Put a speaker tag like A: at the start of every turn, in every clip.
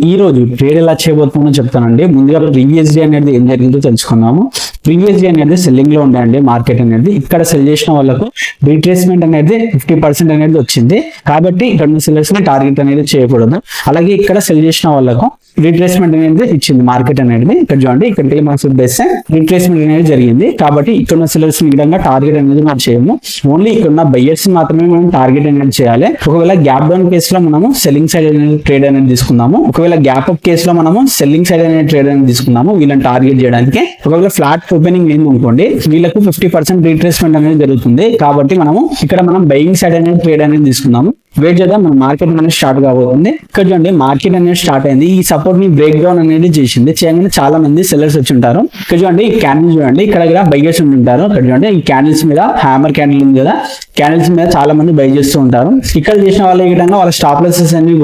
A: ఈ రోజు ట్రేడ్ ఎలా చేయబోతుందో చెప్తానండి. ముందుగా ప్రీవియస్ డే అనేది ఏం జరిగిందో తెలుసుకుందాము. ప్రీవియస్ డే అనేది సెల్లింగ్ లో ఉండండి మార్కెట్ అనేది. ఇక్కడ సెల్ చేసిన వాళ్ళకు రీట్రేస్మెంట్ అనేది 50% అనేది వచ్చింది. కాబట్టి ఇక్కడ సెల్లర్స్ ని టార్గెట్ అనేది చేయకూడదు. అలాగే ఇక్కడ సెల్ చేసిన వాళ్ళకు రీట్రేస్మెంట్ అనేది ఇచ్చింది మార్కెట్ అనేది. ఇక్కడ చూడండి, ఇక్కడికి మనం చూస్తే రీట్రేస్మెంట్ అనేది జరిగింది. కాబట్టి ఇక్కడ ఉన్న సెల్లర్స్ ని విధంగా టార్గెట్ అనేది మనం చేయము. ఓన్లీ ఇక్కడ ఉన్న బయ్యర్స్ మాత్రమే మనం టార్గెట్ అనేది చేయాలి. ఒకవేళ గ్యాప్ డౌన్ కేసులో మనము సెల్లింగ్ సైడ్ అనేది ట్రేడ్ అనేది తీసుకుందాము. ఒకవేళ గ్యాప్ అప్ కేసులో మనము సెల్లింగ్ సైడ్ అనేది ట్రేడ్ అనేది తీసుకుందాము వీళ్ళని టార్గెట్ చేయడానికి. ఒకవేళ ఫ్లాట్ ఓపెనింగ్ ఏంది అనుకోండి, వీళ్ళకు 50% రీట్రేస్మెంట్ అనేది జరుగుతుంది. కాబట్టి మనం బయింగ్ సైడ్ అనేది ట్రేడ్ అనేది తీసుకుందాము. వెయిట్ చేద్దాం, మన మార్కెట్ అనేది స్టార్ట్ కాబోతుంది. ఇక్కడ చూడండి, మార్కెట్ అనేది స్టార్ట్ అయింది. ఈ సపోర్ట్ ని బ్రేక్ డౌన్ అనేది చేసింది. చేయగానే చాలా మంది సెల్లర్స్ వచ్చి ఉంటారు. ఇక్కడ చూడండి, ఈ క్యాండిల్ చూడండి, ఇక్కడ బయ్యర్స్ ఉంటారు. ఇక్కడ చూడండి, ఈ క్యాండిల్స్ మీద హ్యామర్ క్యాండిల్ ఉంది కదా, క్యాండిల్స్ మీద చాలా మంది బై చేస్తూ ఉంటారు. ఇక్కడ చేసిన వాళ్ళు ఈ విధంగా వాళ్ళ స్టాప్ లాసెస్ అనేవి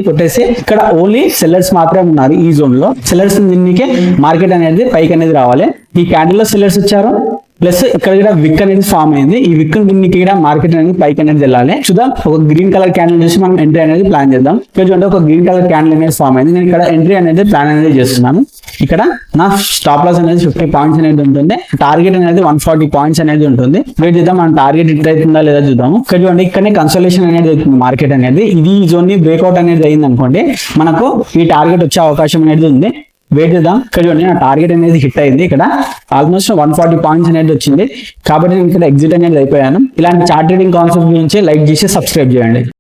A: కొట్టేసి ఇక్కడ ఓన్లీ సెల్లర్స్ మాత్రమే ఉన్నారు. ఈ జోన్ లో సెల్లర్స్ దీనికి మార్కెట్ అనేది పైకి అనేది రావాలి. ఈ క్యాండిల్ లో సెల్లర్స్ వచ్చారు, ప్లస్ ఇక్కడ విక్ అనేది ఫామ్ అయింది. ఈ విక్ ఇక్కడ మార్కెట్ అనేది పైకి అనేది వెళ్ళాలి. చూద్దాం, ఒక గ్రీన్ కలర్ క్యాండిల్ చూసి మనం ఎంట్రీ అనేది ప్లాన్ చేద్దాం. ఇక్కడ చూడండి, ఒక గ్రీన్ కలర్ క్యాండిల్ అనేది ఫామ్ అయింది. నేను ఇక్కడ ఎంట్రీ అనేది ప్లాన్ అనేది చేస్తున్నాను. ఇక్కడ నా స్టాప్ లాస్ అనేది 50 పాయింట్స్ అనేది ఉంటుంది. టార్గెట్ అనేది 140 పాయింట్స్ అనేది ఉంటుంది. వెయిట్ చేద్దాం, మన టార్గెట్ హిట్ అవుతుందా లేదా చూద్దాము. ఇక్కడ చూడండి, ఇక్కడనే కన్సల్టేషన్ అనేది అవుతుంది మార్కెట్ అనేది. ఇది ఈ జోన్ ని బ్రేక్అవుట్ అనేది అయింది అనుకోండి, మనకు ఈ టార్గెట్ వచ్చే అవకాశం అనేది ఉంది. వెయిట్ చేద్దాం. ఇక్కడ చూడండి, నా టార్గెట్ అనేది హిట్ అయింది. ఇక్కడ ఆల్మోస్ట్ 140 పాయింట్స్ అనేది వచ్చింది. కాబట్టి నేను ఇక్కడ ఎగ్జిట్ అనేది అయిపోయాను. ఇలాంటి చార్ట్ ట్రేడింగ్ కాన్సెప్ట్ గురించి లైక్ చేసి సబ్స్క్రైబ్ చేయండి.